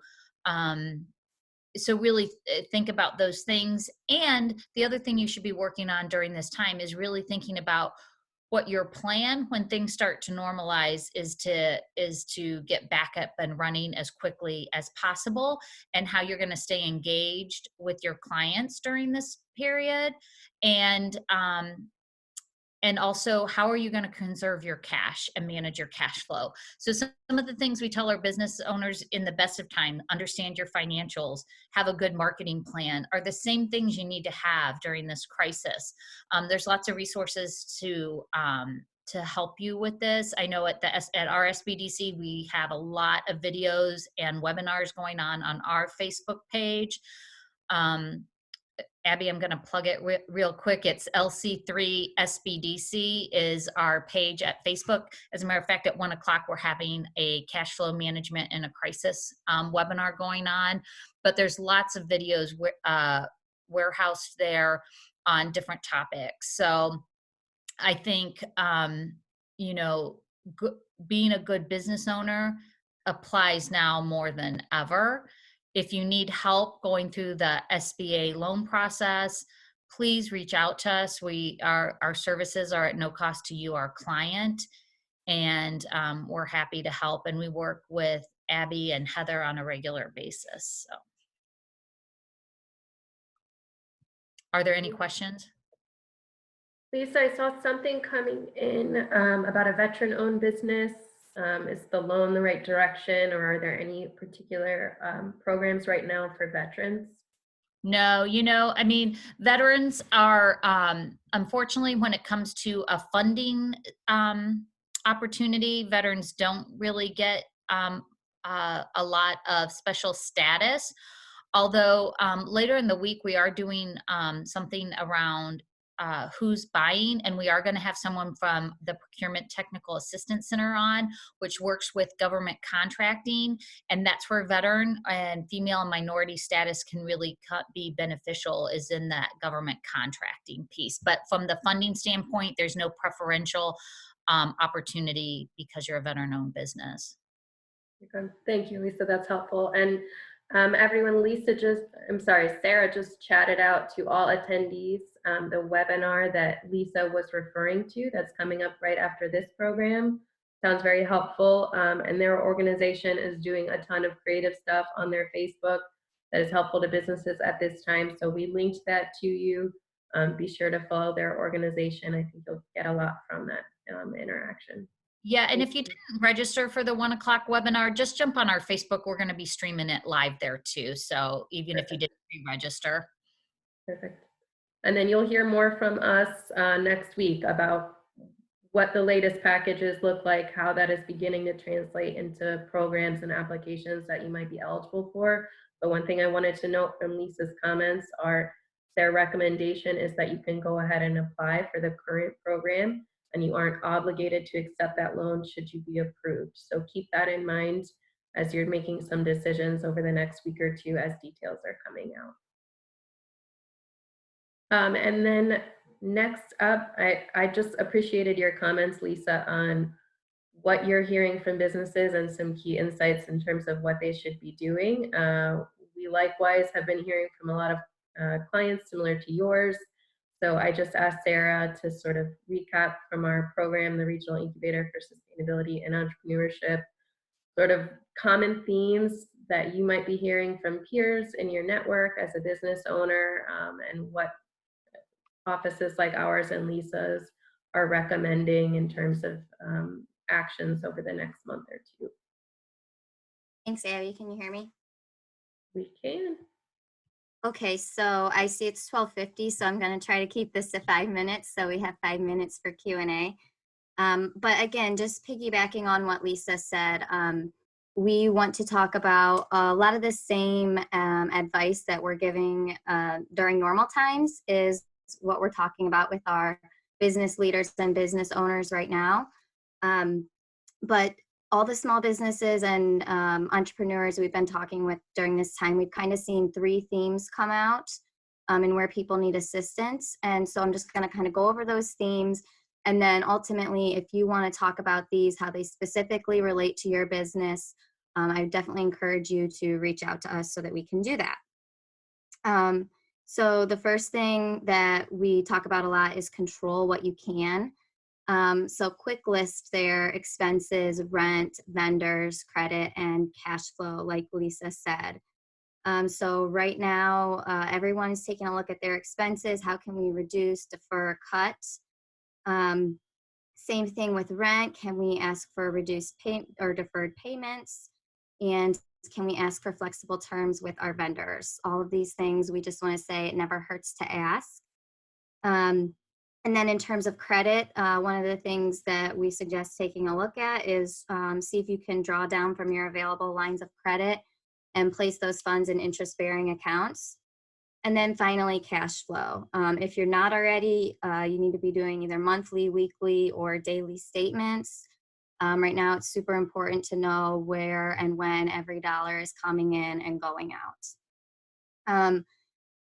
so really think about those things. And the other thing you should be working on during this time is really thinking about what your plan when things start to normalize is to get back up and running as quickly as possible, and how you're going to stay engaged with your clients during this period. And also, how are you going to conserve your cash and manage your cash flow? So some of the things we tell our business owners in the best of time: understand your financials, have a good marketing plan, are the same things you need to have during this crisis. There's lots of resources to help you with this. I know at our SBDC, we have a lot of videos and webinars going on our Facebook page. Abby, I'm going to plug it real quick. It's LC3 SBDC is our page at Facebook. As a matter of fact, at 1 o'clock, we're having a cash flow management in a crisis webinar going on. But there's lots of videos warehoused there on different topics. So I think, being a good business owner applies now more than ever. If you need help going through the SBA loan process, please reach out to us. Our services are at no cost to you, our client, and we're happy to help. And we work with Abby and Heather on a regular basis. So, are there any questions? Lisa, I saw something coming in about a veteran-owned business. Is the loan the right direction, or are there any particular programs right now for veterans? No, I mean, veterans are, unfortunately, when it comes to a funding opportunity, veterans don't really get a lot of special status. Although later in the week, we are doing something around who's buying, and we are going to have someone from the Procurement Technical Assistance Center on, which works with government contracting, and that's where veteran and female and minority status can really be beneficial, is in that government contracting piece. But from the funding standpoint, there's no preferential opportunity because you're a veteran-owned business. Okay. Thank you, Lisa. That's helpful. And everyone, Sarah just chatted out to all attendees the webinar that Lisa was referring to that's coming up right after this program. Sounds very helpful. And their organization is doing a ton of creative stuff on their Facebook that is helpful to businesses at this time. So we linked that to you. Be sure to follow their organization. I think you'll get a lot from that interaction. Yeah, and if you didn't register for the 1 o'clock webinar, just jump on our Facebook. We're going to be streaming it live there too. So even if you didn't pre-register. Perfect. And then you'll hear more from us next week about what the latest packages look like, how that is beginning to translate into programs and applications that you might be eligible for. But one thing I wanted to note from Lisa's comments are their recommendation is that you can go ahead and apply for the current program, and you aren't obligated to accept that loan should you be approved. So keep that in mind as you're making some decisions over the next week or two as details are coming out. And then next up, I just appreciated your comments, Lisa, on what you're hearing from businesses and some key insights in terms of what they should be doing. We likewise have been hearing from a lot of clients similar to yours. So I just asked Sarah to sort of recap from our program, the Regional Incubator for Sustainability and Entrepreneurship, sort of common themes that you might be hearing from peers in your network as a business owner, and what offices like ours and Lisa's are recommending in terms of actions over the next month or two. Thanks, Abby. Can you hear me? We can. Okay, so I see it's 12:50, so I'm going to try to keep this to 5 minutes, so we have 5 minutes for Q&A. But again, just piggybacking on what Lisa said, we want to talk about a lot of the same advice that we're giving during normal times is what we're talking about with our business leaders and business owners right now. But all the small businesses and entrepreneurs we've been talking with during this time, we've kind of seen 3 themes come out and where people need assistance. And so I'm just going to kind of go over those themes. And then ultimately, if you want to talk about these, how they specifically relate to your business, I definitely encourage you to reach out to us so that we can do that. So the first thing that we talk about a lot is control what you can. So quick list their expenses, rent, vendors, credit, and cash flow, like Lisa said. So right now, everyone is taking a look at their expenses. How can we reduce, defer, cut? Same thing with rent. Can we ask for reduced pay or deferred payments? And can we ask for flexible terms with our vendors? All of these things, we just want to say it never hurts to ask. And then in terms of credit, one of the things that we suggest taking a look at is see if you can draw down from your available lines of credit and place those funds in interest-bearing accounts. And then finally, cash flow. If you're not already, you need to be doing either monthly, weekly, or daily statements. Right now, it's super important to know where and when every dollar is coming in and going out.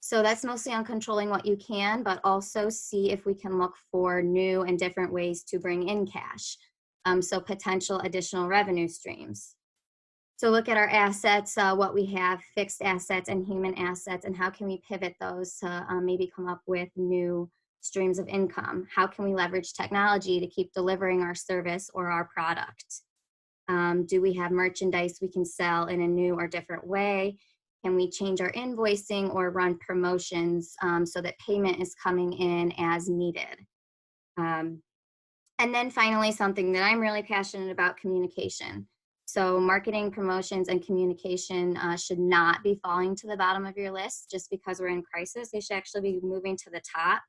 So that's mostly on controlling what you can, but also see if we can look for new and different ways to bring in cash. So potential additional revenue streams. So look at our assets, what we have, fixed assets and human assets, and how can we pivot those to maybe come up with new streams of income? How can we leverage technology to keep delivering our service or our product? Do we have merchandise we can sell in a new or different way? Can we change our invoicing or run promotions so that payment is coming in as needed? And then finally, something that I'm really passionate about, communication. So marketing, promotions, and communication should not be falling to the bottom of your list just because we're in crisis. They should actually be moving to the top.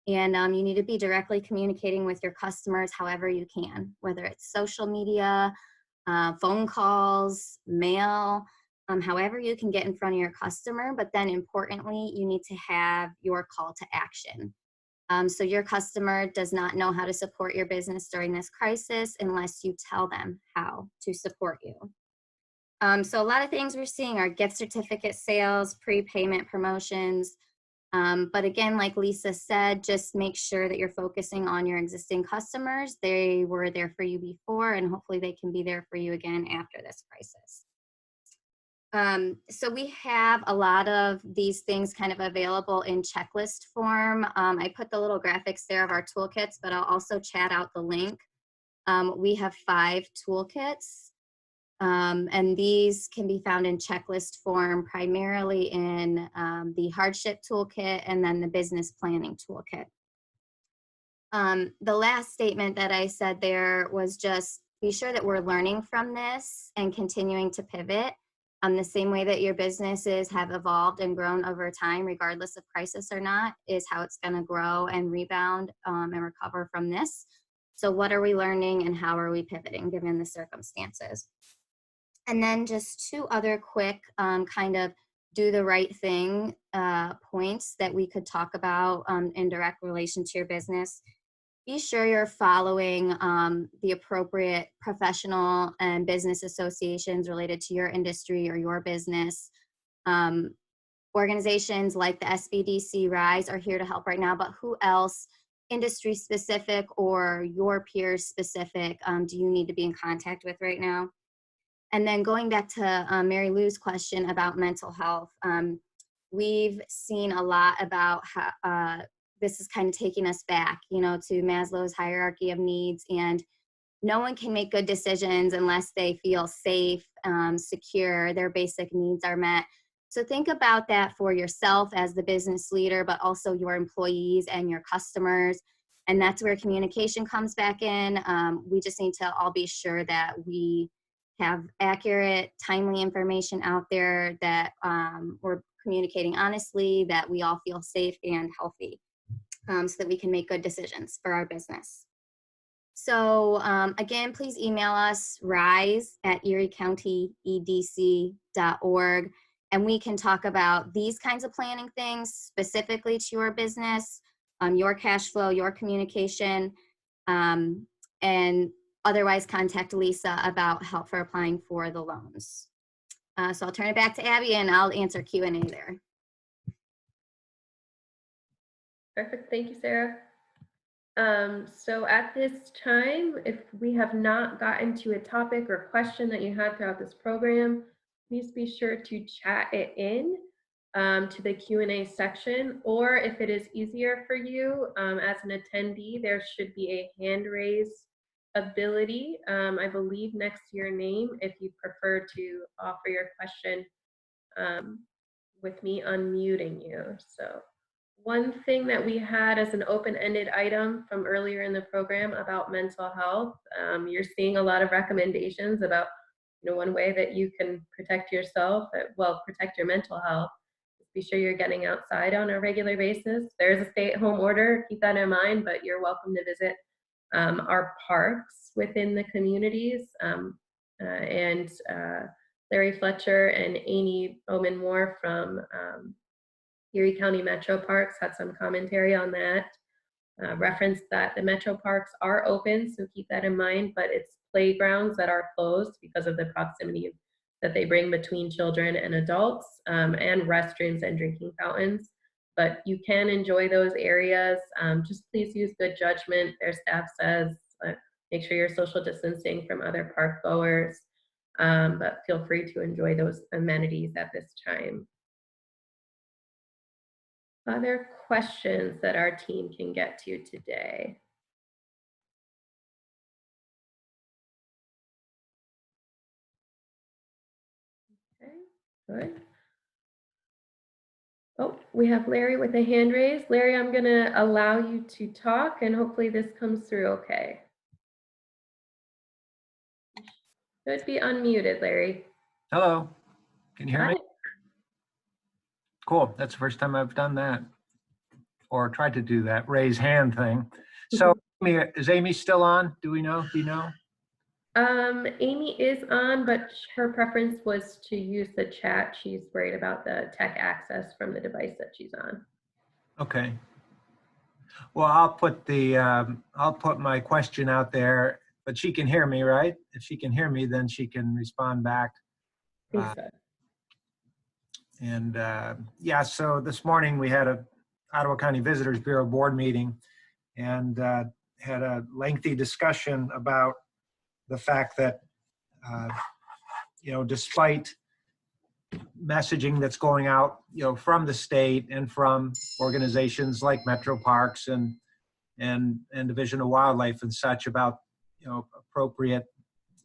And you need to be directly communicating with your customers however you can, whether it's social media, phone calls, mail, however you can get in front of your customer. But then importantly, you need to have your call to action. So your customer does not know how to support your business during this crisis unless you tell them how to support you. So a lot of things we're seeing are gift certificate sales, prepayment promotions. But again, like Lisa said, just make sure that you're focusing on your existing customers. They were there for you before, and hopefully they can be there for you again after this crisis. So we have a lot of these things kind of available in checklist form. I put the little graphics there of our toolkits, but I'll also chat out the link. We have 5 toolkits, and these can be found in checklist form, primarily in the hardship toolkit and then the business planning toolkit. The last statement that I said there was just be sure that we're learning from this and continuing to pivot. The same way that your businesses have evolved and grown over time, regardless of crisis or not, is how it's going to grow and rebound and recover from this. So what are we learning and how are we pivoting given the circumstances? And then just 2 other quick kind of do the right thing points that we could talk about in direct relation to your business. Be sure you're following the appropriate professional and business associations related to your industry or your business. Organizations like the SBDC RISE are here to help right now, but who else, industry specific or your peers specific, do you need to be in contact with right now? And then going back to Mary Lou's question about mental health, we've seen a lot about how this is kind of taking us back, you know, to Maslow's hierarchy of needs, and no one can make good decisions unless they feel safe, secure, their basic needs are met. So think about that for yourself as the business leader, but also your employees and your customers. And that's where communication comes back in. We just need to all be sure that we have accurate, timely information out there, that we're communicating honestly, that we all feel safe and healthy. So that we can make good decisions for our business. So again, please email us, rise@eriecountyedc.org, and we can talk about these kinds of planning things specifically to your business, your cash flow, your communication, and otherwise contact Lisa about help for applying for the loans. So I'll turn it back to Abby and I'll answer Q&A there. Perfect. Thank you, Sarah. So at this time, if we have not gotten to a topic or question that you had throughout this program, please be sure to chat it in. to the Q&A section, or if it is easier for you as an attendee, there should be a hand raise ability, I believe next to your name, if you prefer to offer your question with me unmuting you. So one thing that we had as an open-ended item from earlier in the program about mental health, you're seeing a lot of recommendations about, one way that you can protect yourself, protect your mental health. Be sure you're getting outside on a regular basis. There's a stay-at-home order, keep that in mind, but you're welcome to visit our parks within the communities. Larry Fletcher and Amy Bowman-Moore from Erie County Metro Parks had some commentary on that. Referenced that the Metro Parks are open, so keep that in mind, but it's playgrounds that are closed because of the proximity that they bring between children and adults, and restrooms and drinking fountains. But you can enjoy those areas. Just please use good judgment. Their staff says, make sure you're social distancing from other park goers, but feel free to enjoy those amenities at this time. Other questions that our team can get to today? Okay, good. Oh, we have Larry with a hand raised. Larry, I'm going to allow you to talk, and hopefully this comes through okay. Should be unmuted, Larry. Hello, can you hear me? Got it. Cool, that's the first time I've done that, or tried to do that raise hand thing. So is Amy still on? Do we know? Do you know? Amy is on, but her preference was to use the chat. She's worried about the tech access from the device that she's on. Okay. Well, I'll put my question out there, but she can hear me, right? If she can hear me, then she can respond back. I think so. And yeah, so this morning we had a Ottawa County Visitors Bureau board meeting and had a lengthy discussion about the fact that, despite messaging that's going out, from the state and from organizations like Metro Parks and Division of Wildlife and such about, appropriate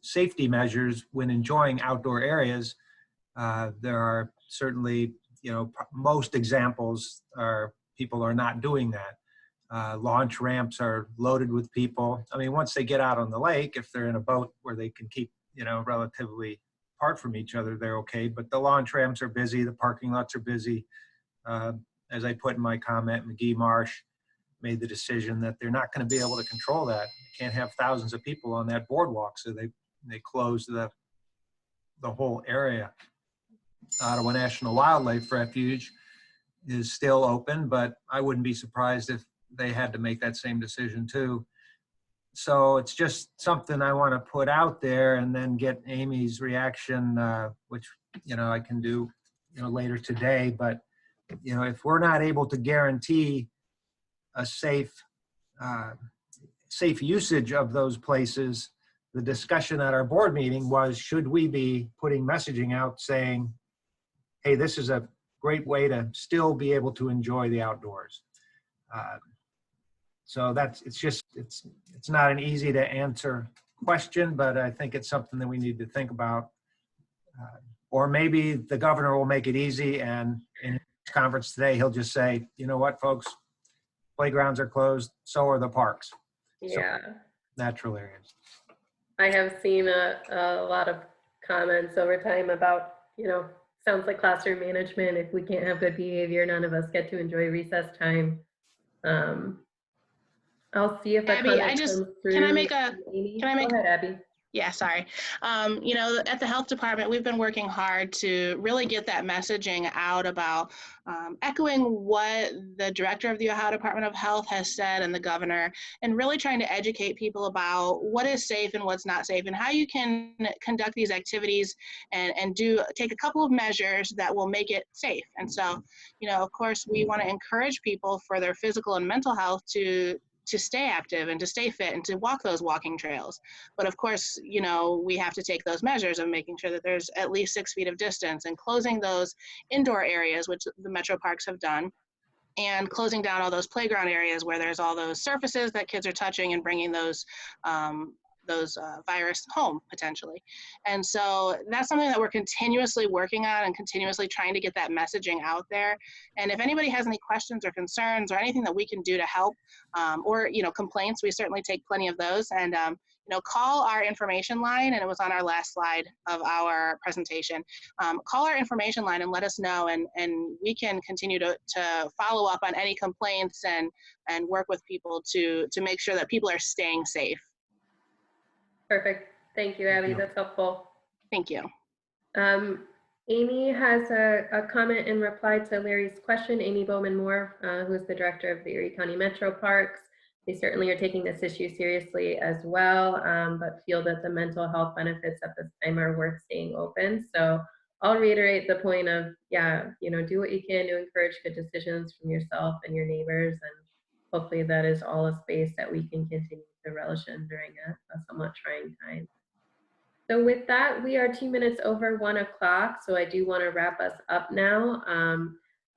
safety measures when enjoying outdoor areas, there are certainly, most examples are people are not doing that. Launch ramps are loaded with people. I mean, once they get out on the lake, if they're in a boat where they can keep, relatively apart from each other, they're okay. But the launch ramps are busy. The parking lots are busy. As I put in my comment, McGee Marsh made the decision that they're not going to be able to control that. You can't have thousands of people on that boardwalk, so they closed the whole area. Ottawa National Wildlife Refuge is still open, but I wouldn't be surprised if they had to make that same decision too. So it's just something I want to put out there and then get Amy's reaction, which, I can do, later today. But, if we're not able to guarantee a safe usage of those places, the discussion at our board meeting was, should we be putting messaging out saying, hey, this is a great way to still be able to enjoy the outdoors. So it's not an easy to answer question, but I think it's something that we need to think about. Or maybe the governor will make it easy, and in his conference today, he'll just say, you know what, folks, playgrounds are closed, so are the parks. Yeah. So, natural areas. I have seen a lot of comments over time about, sounds like classroom management. If we can't have good behavior, none of us get to enjoy recess time. I'll see if Abby, comes through. can I make Go ahead, Abby. Yeah, sorry. At the health department, we've been working hard to really get that messaging out about echoing what the director of the Ohio Department of Health has said and the governor, and really trying to educate people about what is safe and what's not safe and how you can conduct these activities and take a couple of measures that will make it safe. And so, of course, we want to encourage people for their physical and mental health to to stay active and to stay fit and to walk those walking trails. But of course, you know, we have to take those measures of making sure that there's at least 6 feet of distance and closing those indoor areas, which the metro parks have done, and closing down all those playground areas where there's all those surfaces that kids are touching and bringing those virus home potentially. And so that's something that we're continuously working on and continuously trying to get that messaging out there. And if anybody has any questions or concerns or anything that we can do to help, or, you know, complaints, we certainly take plenty of those. And, you know, call our information line, and it was on our last slide of our presentation. Call our information line and let us know, and we can continue to follow up on any complaints and work with people to make sure that people are staying safe. Perfect. Thank you, Abby. you. That's helpful. Thank you. Amy has a comment in reply to Larry's question. Amy Bowman-Moore, who is the director of the Erie County Metro Parks. They certainly are taking this issue seriously as well, but feel that the mental health benefits at this time are worth staying open. So I'll reiterate the point of, yeah, you know, do what you can to encourage good decisions from yourself and your neighbors, and hopefully that is all a space that we can continue to relish in during a somewhat trying time. So with that, we are 2 minutes over 1 o'clock, so I do want to wrap us up now.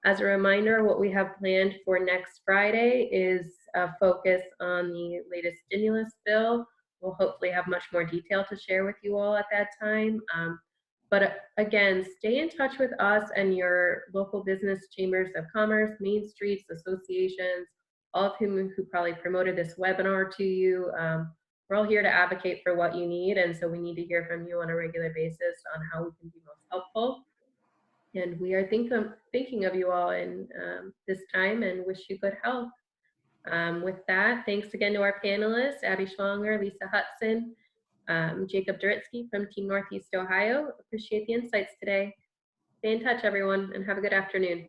As a reminder, what we have planned for next Friday is a focus on the latest stimulus bill. We'll hopefully have much more detail to share with you all at that time. But again, stay in touch with us and your local business chambers of commerce, main streets, associations, all of whom who probably promoted this webinar to you. We're all here to advocate for what you need, and so we need to hear from you on a regular basis on how we can be most helpful. And we are thinking of you all in this time and wish you good health. With that, thanks again to our panelists, Abby Schwanger, Lisa Hudson, Jacob Duritsky from Team Northeast Ohio. Appreciate the insights today. Stay in touch, everyone, and have a good afternoon.